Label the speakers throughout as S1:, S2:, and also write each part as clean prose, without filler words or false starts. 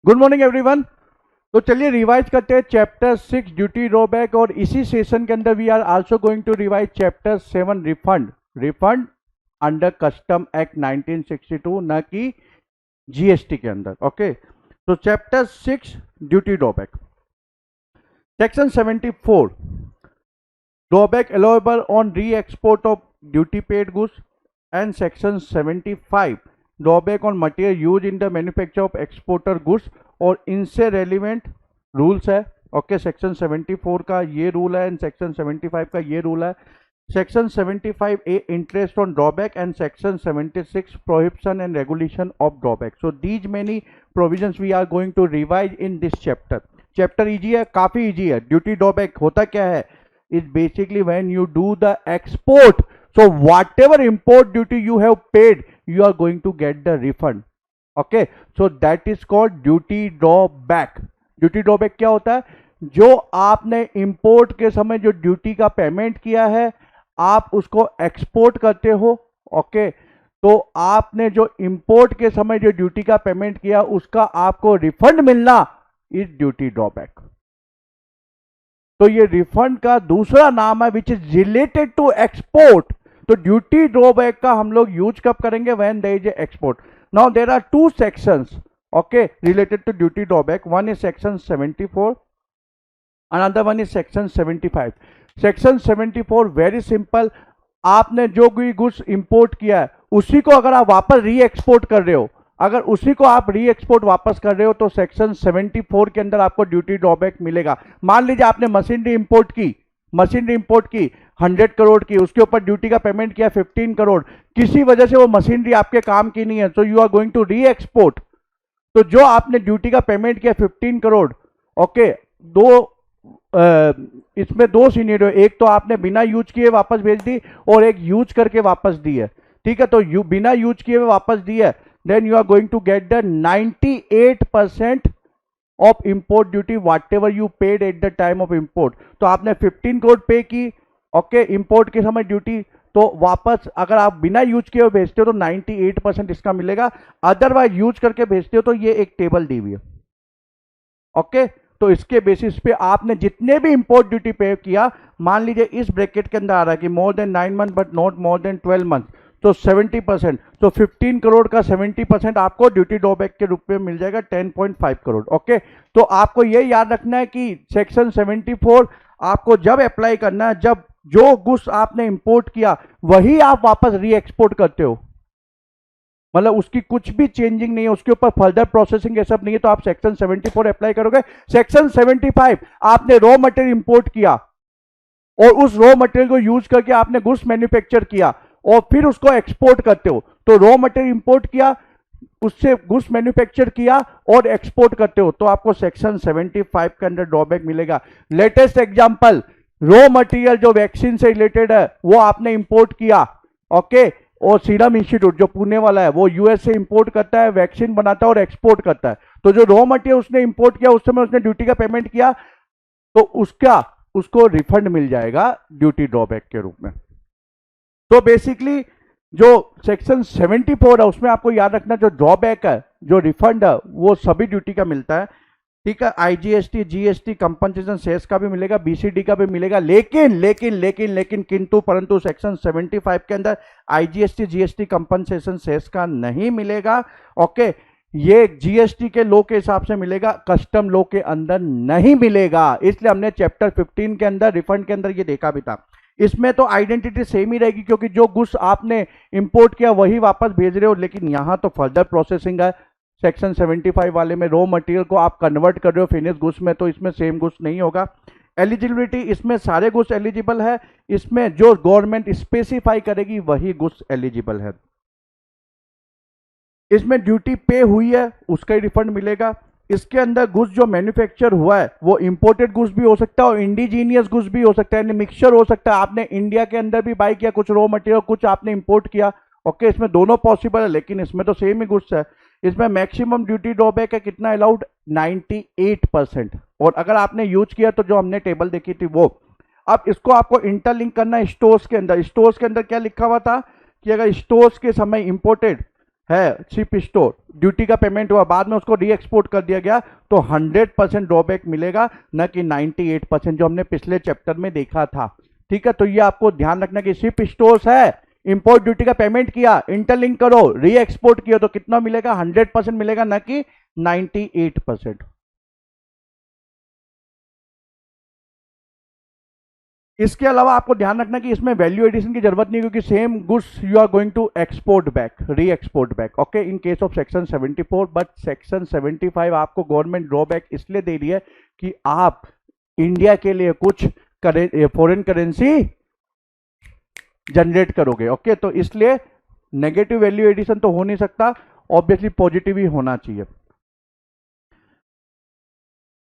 S1: Good morning everyone. तो चलिए revise करते हैं चैप्टर 6 ड्यूटी ड्रॉबैक, और इसी सेशन के अंदर we are also going to revise chapter 7 refund refund under custom act 1962, न कि जीएसटी के अंदर। ओके, तो chapter 6 duty drawback, section 74 drawback allowable on re export of duty paid goods, and section 75 drawback on material use in the manufacture of exporter goods, और इनसे relevant rules है। Okay, section 74 का ये rule है and section 75 का ये rule है। Section 75 A interest on drawback and section 76 prohibition and regulation of drawback. So these many provisions we are going to revise in this chapter. Chapter easy है, काफी easy है। Duty drawback होता क्या है? Is basically when you do the export, so whatever import duty you have paid, you are going to get the refund. Okay, so that is called duty drawback. duty drawback क्या होता है? जो आपने import के समय जो duty का payment किया है, आप उसको एक्सपोर्ट करते हो। ओके, तो आपने जो इंपोर्ट के समय जो ड्यूटी का पेमेंट किया, उसका आपको रिफंड मिलना इज ड्यूटी ड्रॉबैक। तो ये रिफंड का दूसरा नाम है which is related to export. तो ड्यूटी ड्रॉबैक का हम लोग यूज कब करेंगे? When there is export. Now there are two sections okay related to duty drawback. One is section 74, another one is section 75। Section 74 very simple. आपने जो भी goods import किया है, उसी को अगर आप वापस री एक्सपोर्ट कर रहे हो, अगर उसी को आप री एक्सपोर्ट वापस कर रहे हो, तो सेक्शन 74 के अंदर आपको ड्यूटी ड्रॉबैक मिलेगा। मान लीजिए आपने मशीनरी इंपोर्ट की 100 करोड़ की, उसके ऊपर ड्यूटी का पेमेंट किया 15 करोड़, किसी वजह से वो मशीनरी आपके काम की नहीं है, so you are going to re export. तो जो आपने ड्यूटी का पेमेंट किया 15 करोड़, ओके, इसमें दो सीनियर, एक तो आपने बिना यूज किए वापस भेज दी, और एक यूज करके वापस दी है। ठीक है, तो बिना यूज किए वापस दी है, then you are going to get the 98% of import duty whatever you paid at the time of import. तो आपने 15 करोड़ पे की, ओके, इंपोर्ट के समय ड्यूटी, तो वापस अगर आप बिना यूज किए भेजते हो तो 98% इसका मिलेगा। अदरवाइज यूज करके भेजते हो तो ये एक टेबल दी हुई है। ओके, तो इसके बेसिस पे आपने जितने भी इंपोर्ट ड्यूटी पे किया, मान लीजिए इस ब्रैकेट के अंदर आ रहा है कि more than 9 month but not more than 12 month, तो 70%, तो 15 करोड़ का 70% आपको ड्यूटी ड्रॉबैक के रूप में मिल जाएगा 10.5 करोड़। ओके, तो आपको ये याद रखना है कि सेक्शन 74 आपको जब अप्लाई करना है, जब जो गुड्स आपने इंपोर्ट किया वही आप वापस री एक्सपोर्ट करते हो, मतलब उसकी कुछ भी चेंजिंग नहीं है, उसके ऊपर फर्दर प्रोसेसिंग ये सब नहीं है, तो आप सेक्शन 74 अप्लाई करोगे। सेक्शन 75 आपने रॉ मटेरियल इंपोर्ट किया, और उस रॉ मटेरियल को यूज करके आपने गुड्स मैन्युफैक्चर किया, और फिर उसको एक्सपोर्ट करते हो। तो रॉ मटेरियल इंपोर्ट किया, उससे गुड्स मैन्युफैक्चर किया और एक्सपोर्ट करते हो, तो आपको सेक्शन 75 के अंदर ड्रॉबैक मिलेगा। लेटेस्ट एग्जांपल, रॉ मटेरियल जो वैक्सीन से रिलेटेड है वो आपने इंपोर्ट किया, ओके, और सीरम इंस्टीट्यूट जो पुणे वाला है वो यूएस से इंपोर्ट करता है, वैक्सीन बनाता है और एक्सपोर्ट करता है। तो जो रॉ मटेरियल उसने इंपोर्ट किया, उस समय उसने ड्यूटी का पेमेंट किया, तो उसको रिफंड मिल जाएगा ड्यूटी ड्रॉबैक के रूप में। तो बेसिकली जो सेक्शन 74 है उसमें आपको याद रखना, जो ड्रॉबैक है, जो रिफंड है, वो सभी ड्यूटी का मिलता है। ठीक है, आईजीएसटी, जीएसटी, कंपनसेशन सेस का भी मिलेगा, बीसीडी का भी मिलेगा, लेकिन लेकिन लेकिन लेकिन किंतु परंतु सेक्शन 75 के अंदर आईजीएसटी, जीएसटी, कंपनसेशन सेस का नहीं मिलेगा। ओके, ये जीएसटी के लॉ के हिसाब से मिलेगा, कस्टम लॉ के अंदर नहीं मिलेगा। इसलिए हमने चैप्टर 15 के अंदर रिफंड के अंदर ये देखा भी था। इसमें तो आइडेंटिटी सेम ही रहेगी, क्योंकि जो गुड्स आपने इंपोर्ट किया वही वापस भेज रहे हो, लेकिन यहां तो फर्दर प्रोसेसिंग है। सेक्शन 75 वाले में रॉ मटेरियल को आप कन्वर्ट कर रहे हो फिनिश गुड्स में, तो इसमें सेम गुड्स नहीं होगा। एलिजिबिलिटी, इसमें सारे गुड्स एलिजिबल है, इसमें जो गवर्नमेंट स्पेसिफाई करेगी वही गुड्स एलिजिबल है। इसमें ड्यूटी पे हुई है उसका ही रिफंड मिलेगा। इसके अंदर गुड्स जो मैन्युफैक्चर हुआ है वो इंपोर्टेड गुड्स भी हो सकता है और इंडिजीनियस गुड्स भी हो सकता है, यानी मिक्सचर हो सकता है। आपने इंडिया के अंदर भी बाई किया कुछ रॉ मटेरियल, कुछ आपने इंपोर्ट किया, ओके, इसमें दोनों पॉसिबल है, लेकिन इसमें तो सेम ही गुड्स है। इसमें मैक्सिमम ड्यूटी ड्रॉबैक है कितना अलाउड? 98%। और अगर आपने यूज किया तो जो हमने टेबल देखी थी वो। अब इसको आपको इंटरलिंक करना है स्टोर्स के अंदर। स्टोर्स के अंदर क्या लिखा हुआ था कि अगर स्टोर्स के समय इंपोर्टेड है शिप स्टोर, ड्यूटी का पेमेंट हुआ, बाद में उसको री एक्सपोर्ट कर दिया गया, तो 100% ड्रॉबैक मिलेगा, न कि 98% जो हमने पिछले चैप्टर में देखा था। ठीक है, तो ये आपको ध्यान रखना कि शिप स्टोर्स है, इंपोर्ट ड्यूटी का पेमेंट किया, इंटरलिंक करो, री एक्सपोर्ट किया, तो कितना मिलेगा? 100% मिलेगा, न कि 98%। इसके अलावा आपको ध्यान रखना कि इसमें वैल्यू एडिशन की जरूरत नहीं, क्योंकि same goods you are going to export back, re export back, okay, in case of section 74। But section 75 आपको गवर्नमेंट ड्रॉबैक इसलिए दे रही है कि आप इंडिया के लिए कुछ फॉरेन करेंसी जनरेट करोगे, ओके, तो इसलिए नेगेटिव वैल्यू एडिशन तो हो नहीं सकता, ऑब्वियसली पॉजिटिव ही होना चाहिए।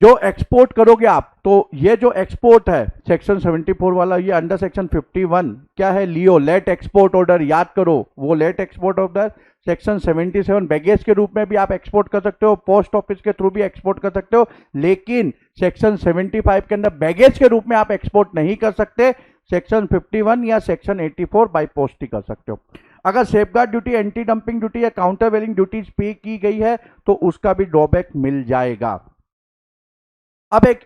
S1: जो एक्सपोर्ट करोगे आप, तो ये जो एक्सपोर्ट है सेक्शन 74 वाला, ये अंडर सेक्शन 51 क्या है? लियो, लेट एक्सपोर्ट ऑर्डर, याद करो वो let export order. Section 77 baggage के रूप में भी आप एक्सपोर्ट कर सकते हो, पोस्ट ऑफिस के थ्रू भी एक्सपोर्ट कर सकते हो, लेकिन सेक्शन 75 के अंदर बैगेज के रूप में आप एक्सपोर्ट नहीं कर सकते। सेक्शन 51 या सेक्शन 84 बाई पोस्ट ही कर सकते हो। अगर safeguard duty, anti dumping duty या काउंटर वेलिंग ड्यूटीज पे की गई है तो उसका भी ड्रॉबैक मिल जाएगा। अब एक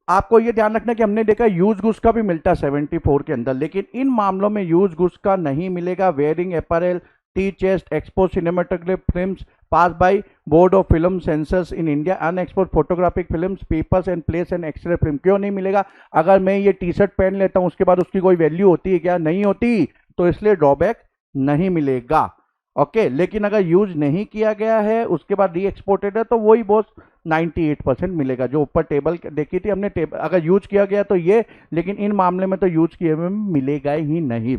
S1: आपको ये ध्यान रखना कि हमने देखा यूज गुड्स का भी मिलता है 74 के अंदर, लेकिन इन मामलों में यूज गुड्स का नहीं मिलेगा। Wearing apparel, tea chest, export cinematographic films pass by board of film censors in India, unexport photographic films, papers and place and x-ray film. क्यों नहीं मिलेगा? अगर मैं ये टी शर्ट पहन लेता हूं उसके बाद उसकी कोई वैल्यू होती है क्या? नहीं होती, तो इसलिए ड्रॉबैक नहीं मिलेगा, ओके। लेकिन अगर यूज नहीं किया गया है उसके बाद री एक्सपोर्टेड है तो वही बॉस 98% मिलेगा, जो ऊपर टेबल देखी थी हमने। टेबल अगर यूज किया गया तो ये, लेकिन इन मामले में तो यूज किए हुए मिलेगा ही नहीं।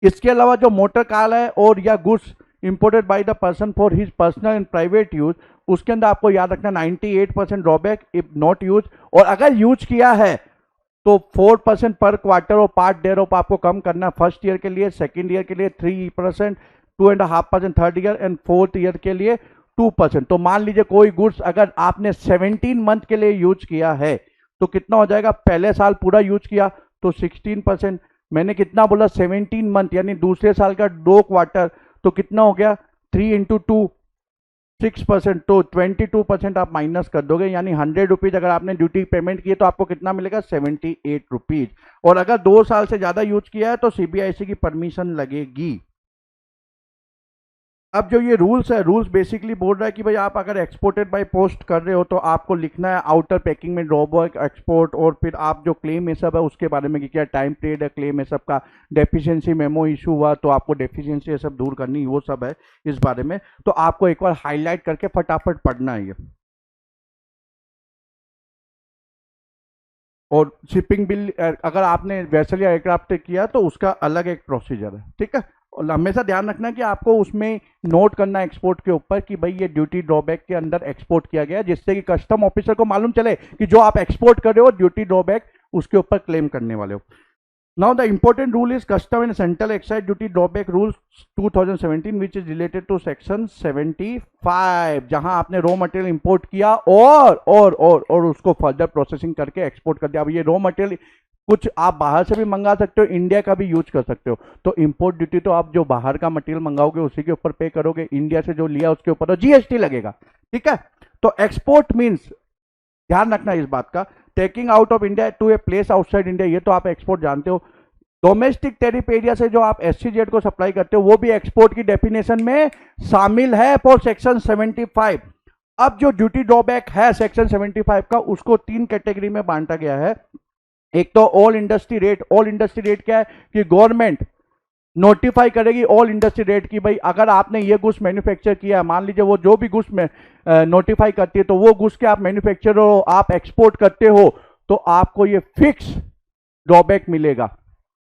S1: इसके अलावा जो मोटर कार है और या goods imported by the person for his personal and private use, उसके अंदर आपको याद रखना 98% ड्रॉबैक इफ नॉट यूज, और अगर यूज किया है तो 4% पर क्वार्टर और पार्ट डेयर ऑफ आपको कम करना है। फर्स्ट ईयर के लिए, सेकेंड ईयर के लिए 3%, 2.5% third year and fourth year के लिए 2%। तो मान लीजिए कोई गुड्स अगर आपने 17 मंथ के लिए यूज किया है तो कितना हो जाएगा? पहले साल पूरा यूज किया तो 16%, मैंने कितना बोला? 17 मंथ, यानी दूसरे साल का 2 क्वार्टर, तो कितना हो गया? 3 इंटू 2 6%, तो 22% आप माइनस कर दोगे, यानी 100 रुपीज अगर आपने ड्यूटी पेमेंट की तो आपको कितना मिलेगा? 78 रुपीज। और अगर 2 साल से ज्यादा यूज किया है तो सीबीआईसी की परमिशन लगेगी। अब जो ये रूल्स है, रूल्स बेसिकली बोल रहा है कि भाई आप अगर एक्सपोर्टेड बाय पोस्ट कर रहे हो तो आपको लिखना है आउटर पैकिंग में ड्रॉबैक एक्सपोर्ट, और फिर आप जो क्लेम ये सब है उसके बारे में कि क्या टाइम पीरियड है क्लेम ये सब का, डेफिशिएंसी मेमो इशू हुआ तो आपको डेफिशिएंसी ये सब दूर करनी, वो सब है इस बारे में। तो आपको एक बार हाईलाइट करके फटाफट पढ़ना है ये। और शिपिंग बिल अगर आपने वेसल या एयरक्राफ्ट किया तो उसका अलग एक प्रोसीजर है, ठीक है। और हमेशा ध्यान रखना कि आपको उसमें नोट करना है एक्सपोर्ट के ऊपर कि भाई ये ड्यूटी ड्रॉबैक के अंदर एक्सपोर्ट किया गया, जिससे कि कस्टम ऑफिसर को मालूम चले कि जो आप एक्सपोर्ट कर रहे हो ड्यूटी ड्रॉबैक उसके ऊपर क्लेम करने वाले हो। Now the important rule is custom and central excise duty drawback rules 2017 which is related to section 75, जहां आपने रॉ मटेरियल इंपोर्ट किया और उसको फर्दर प्रोसेसिंग करके एक्सपोर्ट कर दिया। अब ये रॉ मटेरियल कुछ आप बाहर से भी मंगा सकते हो, इंडिया का भी यूज कर सकते हो। तो इंपोर्ट ड्यूटी तो आप जो बाहर का मटेरियल मंगाओगे उसी के ऊपर पे करोगे, इंडिया से जो लिया उसके ऊपर तो जीएसटी लगेगा, ठीक है। तो एक्सपोर्ट मीन्स ध्यान रखना इस बात का, taking out of India to a place outside India, ये तो आप एक्सपोर्ट जानते हो। डोमेस्टिक टेरिफ एरिया से जो आप एससीजेड को सप्लाई करते हो वो भी एक्सपोर्ट की डेफिनेशन में शामिल है फॉर सेक्शन 75। अब जो ड्यूटी ड्रॉबैक है सेक्शन 75 का, उसको 3 कैटेगरी में बांटा गया है। एक तो all industry rate. All industry rate क्या है कि गवर्नमेंट नोटिफाई करेगी ऑल इंडस्ट्री रेट की भाई अगर आपने ये गुड्स मैन्युफैक्चर किया है, मान लीजिए वो जो भी गुड्स में नोटिफाई करती है, तो वो गुड्स के आप मैन्युफैक्चर हो, आप एक्सपोर्ट करते हो, तो आपको ये फिक्स ड्रॉबैक मिलेगा,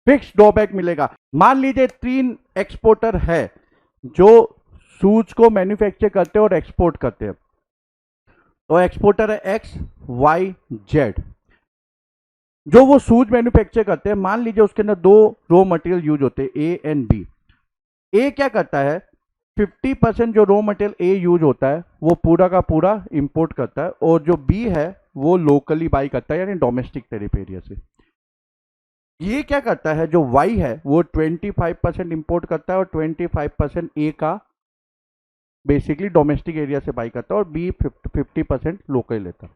S1: फिक्स ड्रॉबैक मिलेगा। मान लीजिए 3 एक्सपोर्टर है जो शूज को मैन्युफैक्चर करते हैं और एक्सपोर्ट करते हैं, तो एक्सपोर्टर है एक्स वाई जेड। जो वो शूज मैन्युफैक्चर करते हैं, मान लीजिए उसके अंदर 2 रॉ मटेरियल यूज होते हैं ए एंड बी। ए क्या करता है, 50% जो रॉ मटेरियल ए यूज होता है वो पूरा का पूरा इंपोर्ट करता है, और जो बी है वो लोकली बाई करता है, यानी डोमेस्टिक टेरिफ एरिया से। ये क्या करता है, जो वाई है वो 25% इंपोर्ट करता है और 25% ए का बेसिकली डोमेस्टिक एरिया से बाई करता है, और बी 50% लोकल लेता है।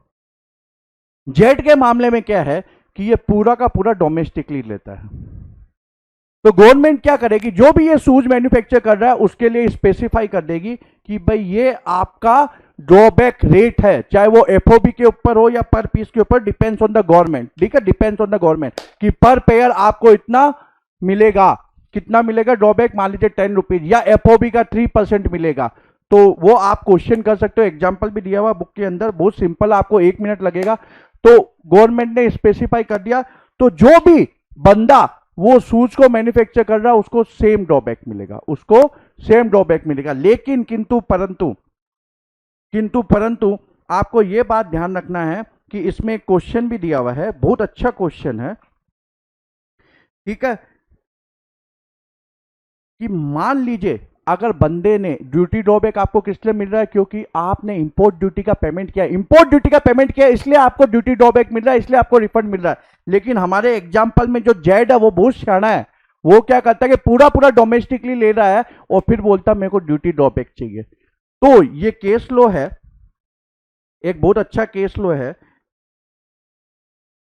S1: जेड के मामले में क्या है कि ये पूरा का पूरा डोमेस्टिकली लेता है। तो गवर्नमेंट क्या करेगी, जो भी ये शूज मैन्युफैक्चर कर रहा है उसके लिए स्पेसिफाई कर देगी कि भाई ये आपका ड्रॉबैक रेट है, चाहे वो एफओबी के ऊपर हो या पर पीस के ऊपर, डिपेंड्स ऑन द गवर्नमेंट। ठीक है, डिपेंड्स ऑन द गवर्नमेंट कि पर पेयर आपको इतना मिलेगा। कितना मिलेगा ड्रॉबैक, मान लीजिए 10 रुपीज, या एफओबी का 3% मिलेगा। तो वो आप क्वेश्चन कर सकते हो, एग्जाम्पल भी दिया हुआ बुक के अंदर, बहुत सिंपल, आपको 1 मिनट लगेगा। तो गवर्नमेंट ने स्पेसिफाई कर दिया, तो जो भी बंदा वो शूज को मैन्युफैक्चर कर रहा है उसको सेम ड्रॉबैक मिलेगा, उसको सेम ड्रॉबैक मिलेगा। लेकिन किंतु परंतु आपको यह बात ध्यान रखना है कि इसमें एक क्वेश्चन भी दिया हुआ है, बहुत अच्छा क्वेश्चन है। ठीक है, कि मान लीजिए अगर बंदे ने, ड्यूटी ड्रॉबैक आपको किस लिए मिल रहा है, क्योंकि आपने इंपोर्ट ड्यूटी का पेमेंट किया, इंपोर्ट ड्यूटी का पेमेंट किया इसलिए आपको ड्यूटी ड्रॉबैक मिल रहा है, इसलिए आपको रिफंड मिल रहा है। लेकिन हमारे एग्जाम्पल में जो जेड है वो बहुत सियाना है, वो क्या करता है कि पूरा पूरा डोमेस्टिकली ले रहा है और फिर बोलता है मेरे को ड्यूटी ड्रॉबैक चाहिए। तो ये केस लो है, एक बहुत अच्छा केस लो है,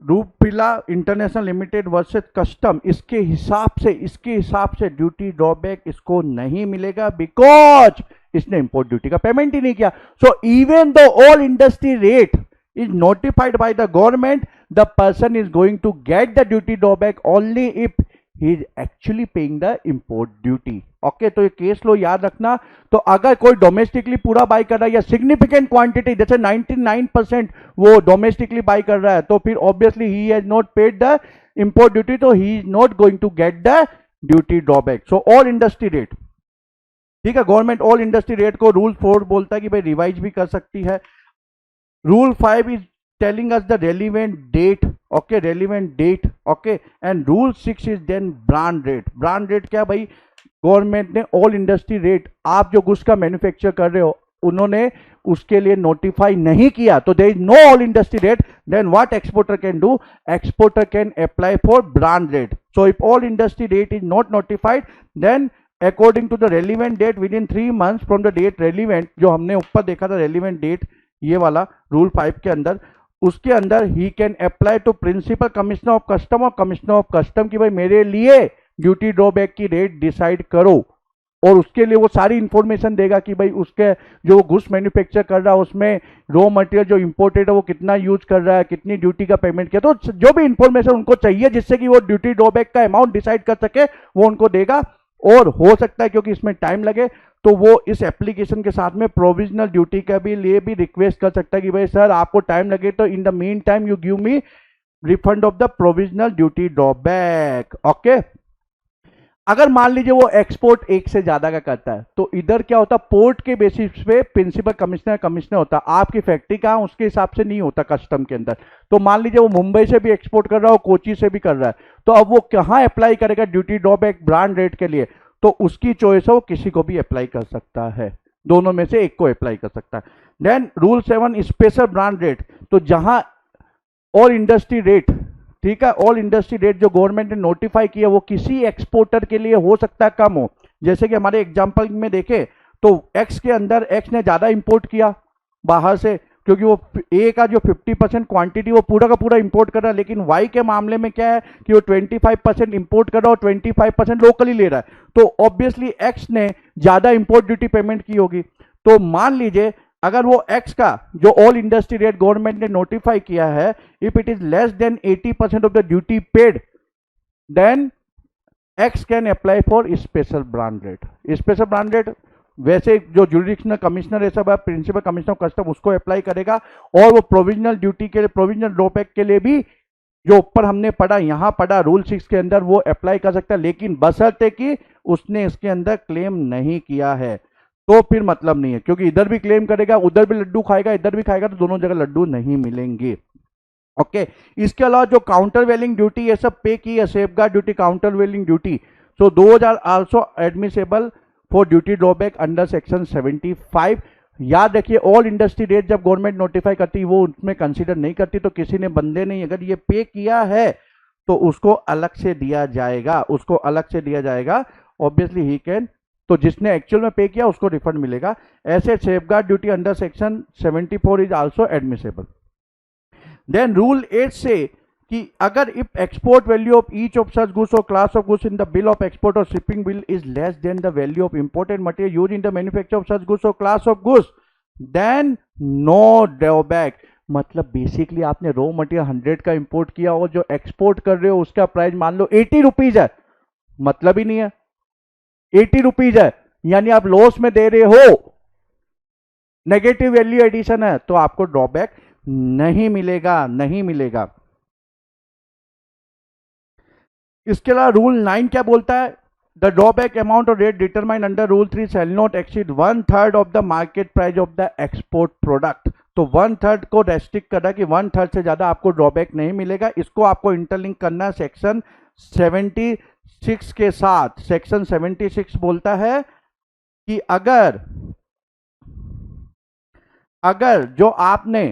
S1: रूपपिला इंटरनेशनल लिमिटेड वर्सेस कस्टम। इसके हिसाब से ड्यूटी ड्रॉबैक इसको नहीं मिलेगा, बिकॉज इसने इंपोर्ट ड्यूटी का पेमेंट ही नहीं किया। So even though all industry rate is notified by the government, the person is going to get the duty drawback only if he is actually paying the import duty. Okay, तो ये case लो याद रखना। तो अगर कोई domestically पूरा by कर रहा है या सिग्निफिकेंट क्वांटिटी, जैसे 99% वो डोमेस्टिकली बाई कर रहा है, तो फिर obviously he has not paid the import duty, तो he is not going to get the duty drawback. So all industry rate, ठीक है, गवर्नमेंट ऑल इंडस्ट्री रेट को रूल 4 बोलता है कि भाई रिवाइज भी कर सकती है। Rule 5 is telling us the relevant date, okay, relevant date, okay, and Rule 6 is then brand rate. Brand rate क्या भाई, गवर्नमेंट ने ऑल इंडस्ट्री रेट, आप जो गुड्स का मैन्युफैक्चर कर रहे हो उन्होंने उसके लिए नोटिफाई नहीं किया, तो there is no all industry rate, then what exporter can do, exporter can apply for brand rate. So if all industry rate is not notified, then according to the relevant date within 3 months from the date relevant, जो हमने ऊपर देखा था relevant date, ये वाला rule 5 के अंदर, उसके अंदर ही can apply to principal commissioner of custom और कमिश्नर ऑफ कस्टम की भाई मेरे लिए ड्यूटी ड्रॉबैक की रेट डिसाइड करो। और उसके लिए वो सारी इंफॉर्मेशन देगा कि भाई उसके जो गुड्स मैन्युफैक्चर कर रहा है उसमें रॉ मटेरियल जो इंपोर्टेड है वो कितना यूज कर रहा है, कितनी ड्यूटी का पेमेंट किया, तो जो भी इंफॉर्मेशन उनको चाहिए जिससे कि वो ड्यूटी ड्रॉबैक का अमाउंट डिसाइड कर सके वो उनको देगा। और हो सकता है क्योंकि इसमें टाइम लगे तो वो इस एप्लीकेशन के साथ में प्रोविजनल ड्यूटी का भी लिए भी रिक्वेस्ट कर सकता है कि भाई सर आपको टाइम लगे तो in the mean time you give me refund of the provisional duty drawback. Okay, अगर मान लीजिए वो एक्सपोर्ट एक से ज्यादा का करता है तो इधर क्या होता है, पोर्ट के बेसिस पे प्रिंसिपल कमिश्नर होता है, आपकी फैक्ट्री कहाँ उसके हिसाब से नहीं होता कस्टम के अंदर। तो मान लीजिए वो मुंबई से भी एक्सपोर्ट कर रहा है और कोची से भी कर रहा है, तो अब वो कहाँ अप्लाई करेगा ड्यूटी ड्रॉबैक ब्रांड रेट के लिए, तो उसकी चॉइस है, वो किसी को भी अप्लाई कर सकता है, दोनों में से एक को अप्लाई कर सकता है। Then rule 7 special brand rate, तो जहां ऑल इंडस्ट्री रेट, ठीक है, ऑल इंडस्ट्री रेट जो गवर्नमेंट ने नोटिफाई किया वो किसी एक्सपोर्टर के लिए हो सकता है कम हो, जैसे कि हमारे एग्जांपल में देखें तो एक्स के अंदर एक्स ने ज्यादा इंपोर्ट किया बाहर से, क्योंकि वो ए का जो 50% क्वांटिटी वो पूरा का पूरा इंपोर्ट कर रहा है, लेकिन वाई के मामले में क्या है कि वो 25% इंपोर्ट कर रहा है और 25% लोकली ले रहा है, तो ऑब्वियसली एक्स ने ज्यादा इंपोर्ट ड्यूटी पेमेंट की होगी। तो मान लीजिए अगर वो एक्स का जो ऑल इंडस्ट्री रेट गवर्नमेंट ने नोटिफाई किया है, if it is less than 80% of the duty paid, then X can apply for special brand rate. Special brand rate वैसे जो जुरिडिक्शनल कमिश्नर है सब है, प्रिंसिपल कमिश्नर ऑफ कस्टम उसको apply करेगा, और वो प्रोविजनल ड्यूटी के लिए, प्रोविजनल ड्रॉबैक के लिए भी जो ऊपर हमने पढ़ा, यहां पढ़ा रूल 6 के अंदर, वो अप्लाई कर सकता है, लेकिन बशर्ते कि उसने इसके अंदर क्लेम नहीं किया है, तो फिर मतलब नहीं है, क्योंकि इधर भी क्लेम करेगा उधर भी लड्डू खाएगा, इधर भी खाएगा, तो दोनों जगह लड्डू नहीं मिलेंगे। ओके, इसके अलावा जो काउंटर वेलिंग ड्यूटी ये सब पे की है, safeguard duty, countervailing duty, so 2000 also admissible for duty drawback under section 75। याद रखिए ऑल इंडस्ट्री रेट जब गवर्नमेंट नोटिफाई करती वो उसमें कंसीडर नहीं करती, तो किसी ने बंदे ने अगर ये पे किया है तो उसको अलग से दिया जाएगा, उसको अलग से दिया जाएगा, ऑब्वियसली ही कैन, तो जिसने एक्चुअल में पे किया उसको रिफंड मिलेगा। ऐसे safeguard duty under section 74 is also admissible. Then rule 8 से कि अगर if export value of each of such goods or class of goods in the bill of export or shipping bill is less than the value of imported material use in the manufacture of such goods or class of goods, then no drawback. मतलब basically आपने raw material 100 का import किया और जो export कर रहे हो उसका प्राइस मान लो 80 रुपीज है, मतलब ही नहीं है, 80 रुपीज है, यानी आप लॉस में दे रहे हो, नेगेटिव वैल्यू एडिशन है, तो आपको ड्रॉबैक नहीं मिलेगा, नहीं मिलेगा। इसके अलावा रूल 9 क्या बोलता है? द ड्रॉबैक अमाउंट और rate determine under rule 3 shall not exceed 1/3 of the market price of the export product. तो 1/3 को रेस्ट्रिक्ट कर रहा है कि 1/3 से ज्यादा आपको ड्रॉबैक नहीं मिलेगा। इसको आपको इंटरलिंक करना है सेक्शन 76 के साथ। सेक्शन 76 बोलता है कि अगर जो आपने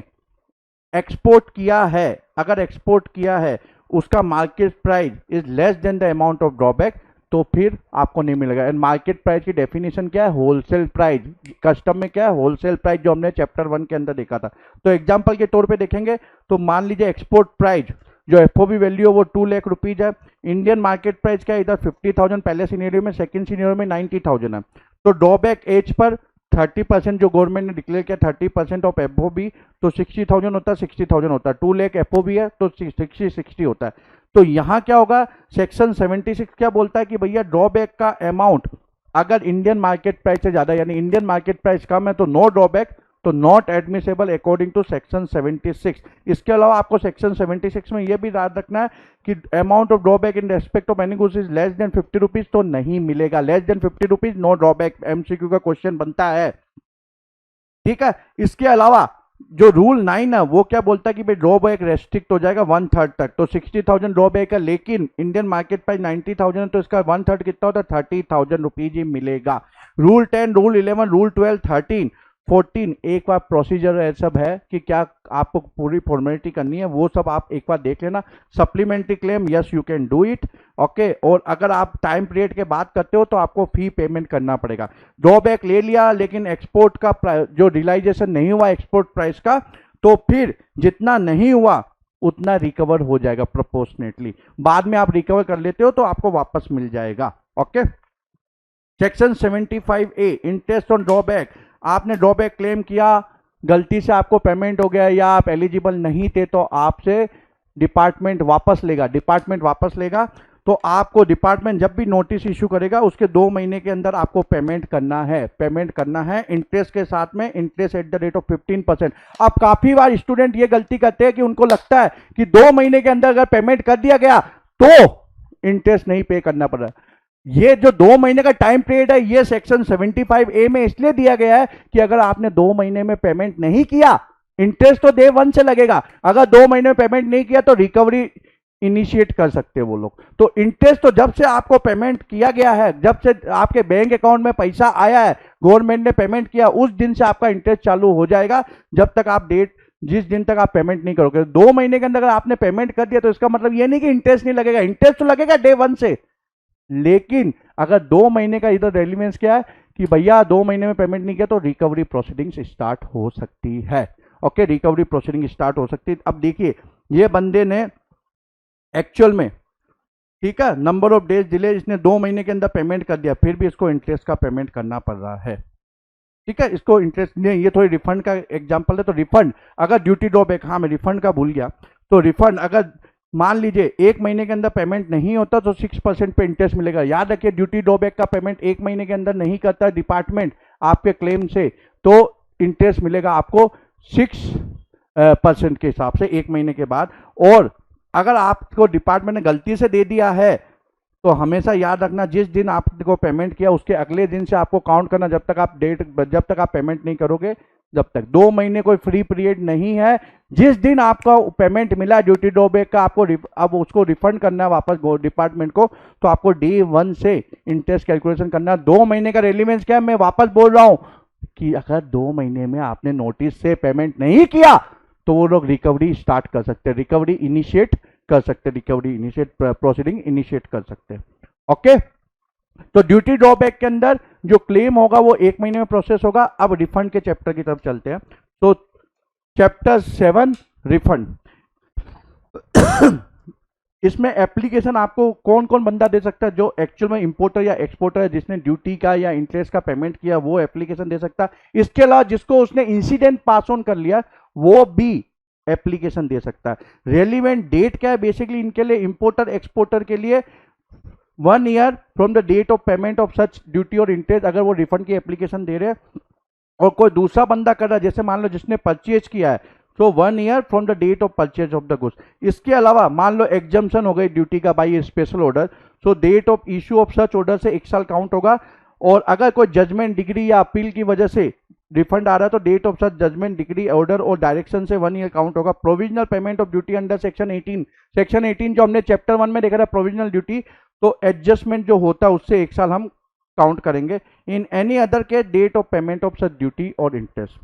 S1: एक्सपोर्ट किया है, अगर एक्सपोर्ट किया है उसका market price is less than the amount of drawback, तो फिर आपको नहीं मिलेगा। एंड मार्केट प्राइस की डेफिनेशन क्या है? Wholesale price. कस्टम में क्या है? होलसेल प्राइस, जो हमने चैप्टर 1 के अंदर देखा था। तो एग्जांपल के तौर पे देखेंगे तो मान लीजिए एक्सपोर्ट प्राइस जो एफओबी वैल्यू है वो 2 लाख रुपीज है। इंडियन मार्केट प्राइस क्या है? इधर 50,000 पहले सिनेरियो में, सेकंड सिनेरियो में 90,000 है। तो ड्रॉबैक एज पर 30% जो गवर्नमेंट ने डिक्लेयर किया 30% ऑफ एफओबी, तो 60,000 होता है, 60,000 होता है। 2 लाख एफओबी है तो 60 होता है। तो यहां क्या होगा? सेक्शन 76 क्या बोलता है कि भैया ड्रॉबैक का अमाउंट अगर इंडियन मार्केट प्राइस से ज्यादा, यानी इंडियन मार्केट प्राइस कम है तो नो ड्रॉबैक, तो not admissible according to section 76। इसके अलावा आपको सेक्शन 76 में यह भी याद रखना है कि amount of drawback in respect of any goods is less than 50 rupees, तो नहीं मिलेगा। Less than 50 rupees no drawback, MCQ का क्वेश्चन बनता है, ठीक है। इसके अलावा जो रूल 9 है वो क्या बोलता है कि भाई ड्रॉबैक रेस्ट्रिक्ट हो जाएगा 1/3 तक। तो 60,000 ड्रॉबैक है, लेकिन इंडियन मार्केट प्राइस 90,000 है, तो इसका 1/3 कितना होता है? 30,000 रुपीज ही मिलेगा। रूल 10, रूल 11, रूल 12, 13, 14 एक बार प्रोसीजर सब है कि क्या आपको पूरी फॉर्मेलिटी करनी है, वो सब आप एक बार देख लेना। Supplementary claim, yes you can do it, okay. और अगर आप टाइम पीरियड के बाद करते हो तो आपको फी पेमेंट करना पड़ेगा। ड्रॉबैक ले लिया लेकिन एक्सपोर्ट का जो रियलाइजेशन नहीं हुआ एक्सपोर्ट प्राइस का, तो फिर जितना नहीं हुआ उतना रिकवर हो जाएगा प्रोपोर्शनेटली। बाद में आप रिकवर कर लेते हो तो आपको वापस मिल जाएगा, okay. Section 75A interest on drawback. आपने ड्रॉबैक क्लेम किया, गलती से आपको पेमेंट हो गया या आप एलिजिबल नहीं थे, तो आपसे डिपार्टमेंट वापस लेगा। डिपार्टमेंट वापस लेगा तो आपको डिपार्टमेंट जब भी नोटिस इशू करेगा उसके 2 महीने के अंदर आपको पेमेंट करना है। पेमेंट करना है इंटरेस्ट के साथ में, interest at the rate of 15%। अब काफी बार स्टूडेंट ये गलती करते हैं कि उनको लगता है कि 2 महीने के अंदर अगर पेमेंट कर दिया गया तो इंटरेस्ट नहीं पे करना पड़ रहा है। ये जो 2 महीने का टाइम पीरियड है ये सेक्शन 75A में इसलिए दिया गया है कि अगर आपने 2 महीने में पेमेंट नहीं किया, इंटरेस्ट तो डे 1 से लगेगा। अगर 2 महीने में पेमेंट नहीं किया तो रिकवरी इनिशिएट कर सकते हैं वो लोग। तो इंटरेस्ट तो जब से आपको पेमेंट किया गया है, जब से आपके बैंक अकाउंट में पैसा आया है, गवर्नमेंट ने पेमेंट किया, उस दिन से आपका इंटरेस्ट चालू हो जाएगा, जब तक आप जिस दिन तक आप पेमेंट नहीं करोगे। 2 महीने के अंदर अगर आपने पेमेंट कर दिया तो इसका मतलब ये नहीं कि इंटरेस्ट नहीं लगेगा, इंटरेस्ट तो लगेगा डे 1 से। लेकिन अगर 2 महीने का इधर रेलिवेंस क्या है कि भैया 2 महीने में पेमेंट नहीं किया तो रिकवरी प्रोसीडिंग्स स्टार्ट हो सकती है, ओके। रिकवरी प्रोसीडिंग स्टार्ट हो सकती है। अब देखिए ये बंदे ने एक्चुअल में, ठीक है, नंबर ऑफ डेज डिले, इसने 2 महीने के अंदर पेमेंट कर दिया, फिर भी इसको इंटरेस्ट का पेमेंट करना पड़ रहा है, ठीक है। इसको इंटरेस्ट नहीं, ये थोड़ी रिफंड का एग्जांपल है। तो रिफंड अगर ड्यूटी ड्रॉबैक, हाँ मैं रिफंड का भूल गया, तो रिफंड अगर मान लीजिए 1 महीने के अंदर पेमेंट नहीं होता तो 6% पे इंटरेस्ट मिलेगा। याद रखिए ड्यूटी ड्रॉबैक का पेमेंट 1 महीने के अंदर नहीं करता डिपार्टमेंट आपके क्लेम से, तो इंटरेस्ट मिलेगा आपको 6% के हिसाब से 1 महीने के बाद। और अगर आपको डिपार्टमेंट ने गलती से दे दिया है तो हमेशा याद रखना जिस दिन आपको पेमेंट किया उसके अगले दिन से आपको काउंट करना, जब तक आप पेमेंट नहीं करोगे, जब तक 2 महीने कोई फ्री पीरियड नहीं है। जिस दिन आपका पेमेंट मिला ड्यूटी ड्रॉबैक का, आपको अब उसको रिफंड करना है वापस डिपार्टमेंट को, तो आपको डे 1 से इंटरेस्ट कैलकुलेशन करना। 2 महीने का रेलिवेंस क्या है, मैं वापस बोल रहा हूं कि अगर 2 महीने में आपने नोटिस से पेमेंट नहीं किया तो वो लोग रिकवरी स्टार्ट कर सकते हैं, रिकवरी इनिशिएट कर सकते, रिकवरी इनिशिएट प्रोसीडिंग इनिशिएट कर सकते हैं, ओके। तो ड्यूटी ड्रॉबैक के अंदर जो क्लेम होगा वो 1 महीने में प्रोसेस होगा। अब रिफंड के चैप्टर की तरफ चलते हैं। तो चैप्टर 7 रिफंड। इसमें एप्लीकेशन आपको कौन कौन बंदा दे सकता है? जो एक्चुअल में इंपोर्टर या एक्सपोर्टर है, जिसने ड्यूटी का या इंटरेस्ट का पेमेंट किया, वो एप्लीकेशन दे सकता है। इसके अलावा जिसको उसने इंसिडेंट पास ऑन कर लिया वो भी एप्लीकेशन दे सकता है। रेलिवेंट डेट क्या है बेसिकली इनके लिए, इंपोर्टर एक्सपोर्टर के लिए? 1 year from the date of payment of such duty और इंटरेस्ट, अगर वो रिफंड की एप्लीकेशन दे रहे हैं और कोई दूसरा बंदा कर रहा है, जैसे मान लो जिसने परचेज किया है, तो 1 year from the date of purchase of the goods. इसके अलावा मान लो एग्जम्पशन हो गई ड्यूटी का by special order, so date of issue of such order से 1 साल काउंट होगा। और अगर कोई जजमेंट डिग्री या अपील की वजह से रिफंड आ रहा है तो date of such judgement decree order और डायरेक्शन से 1 ईयर काउंट होगा। Provisional payment of duty under section 18, section 18 जो हमने चैप्टर 1 में देखा था प्रोविजनल ड्यूटी, तो एडजस्टमेंट जो होता है उससे 1 साल हम काउंट करेंगे। In any other case date of payment of such duty और इंटरेस्ट।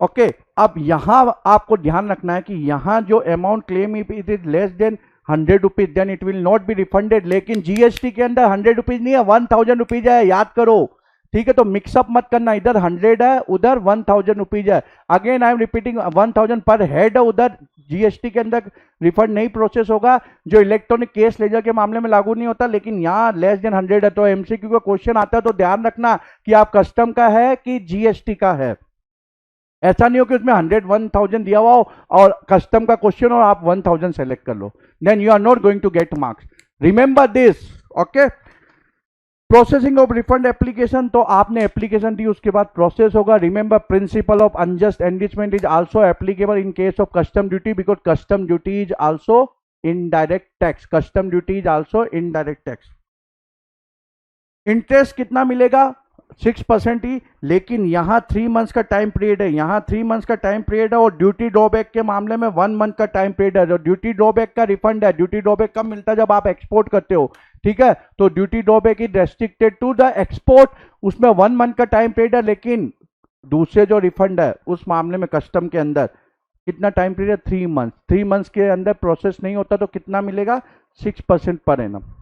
S1: ओके, अब यहां आपको ध्यान रखना है कि यहां जो amount claim it is less than 100 rupees then it will not be refunded. लेकिन जीएसटी के अंदर 100 रुपीज नहीं है, 1000 रुपीज है, याद करो, ठीक है? तो मिक्सअप मत करना, इधर 100 है उधर 1000 रुपीज है। अगेन आई एम रिपीटिंग, 1000 पर हेड है, उधर जीएसटी के अंदर रिफंड नहीं प्रोसेस होगा, जो इलेक्ट्रॉनिक केस लेजर के मामले में लागू नहीं होता। लेकिन यहाँ लेस देन 100 है, तो एमसीक्यू का क्वेश्चन आता है तो ध्यान रखना कि आप कस्टम का है कि जीएसटी का है। ऐसा नहीं हो कि उसमें 100-1000 दिया हुआ हो और कस्टम का क्वेश्चन और आप 1000 सेलेक्ट कर लो, then you are not going to get marks. Remember this, okay? Processing of refund application, तो आपने एप्लीकेशन दी, उसके बाद प्रोसेस होगा। Remember principle of unjust enrichment is also applicable in case of custom duty, because custom duty is also indirect tax. Custom duty is also indirect tax. Interest कितना मिलेगा? 6% ही, लेकिन यहां 3 मंथ्स का टाइम पीरियड है, यहां 3 months का time period है। और ड्यूटी ड्रॉबैक के मामले में 1 मंथ का टाइम पीरियड है। जो ड्यूटी ड्रॉबैक का रिफंड है, ड्यूटी ड्रॉबैक कब मिलता है? जब आप एक्सपोर्ट करते हो, ठीक है? तो duty drawback is restricted to the export, उसमें 1 मंथ का टाइम पीरियड है। लेकिन दूसरे जो रिफंड है उस मामले में कस्टम के अंदर कितना टाइम पीरियड? 3 मंथ। 3 मंथ्स के अंदर प्रोसेस नहीं होता तो कितना मिलेगा? 6% per annum.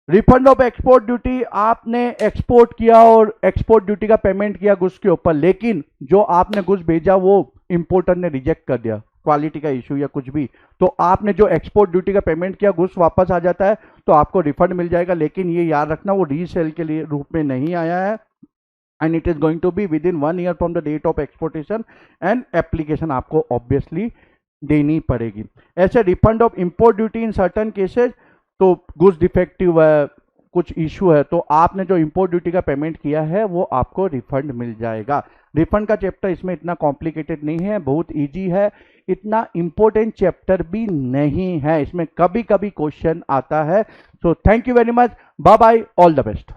S1: Refund of export duty, आपने एक्सपोर्ट किया और एक्सपोर्ट ड्यूटी का पेमेंट किया गुड्स के ऊपर, लेकिन जो आपने गुड्स भेजा वो इंपोर्टर ने रिजेक्ट कर दिया, क्वालिटी का इशू या कुछ भी, तो आपने जो एक्सपोर्ट ड्यूटी का पेमेंट किया गुड्स वापस आ जाता है तो आपको रिफंड मिल जाएगा। लेकिन ये याद रखना वो रीसेल के लिए रूप में नहीं आया है, and it is going to be within 1 year from the date of exportation, and application आपको ऑब्वियसली देनी पड़ेगी। ऐसे refund of import duty in certain cases, तो गुड्स डिफेक्टिव है, कुछ इशू है, तो आपने जो इंपोर्ट ड्यूटी का पेमेंट किया है वो आपको रिफंड मिल जाएगा। रिफंड का चैप्टर इसमें इतना कॉम्प्लिकेटेड नहीं है, बहुत इजी है, इतना इंपॉर्टेंट चैप्टर भी नहीं है, इसमें कभी कभी क्वेश्चन आता है। So thank you very much, bye bye, all the best.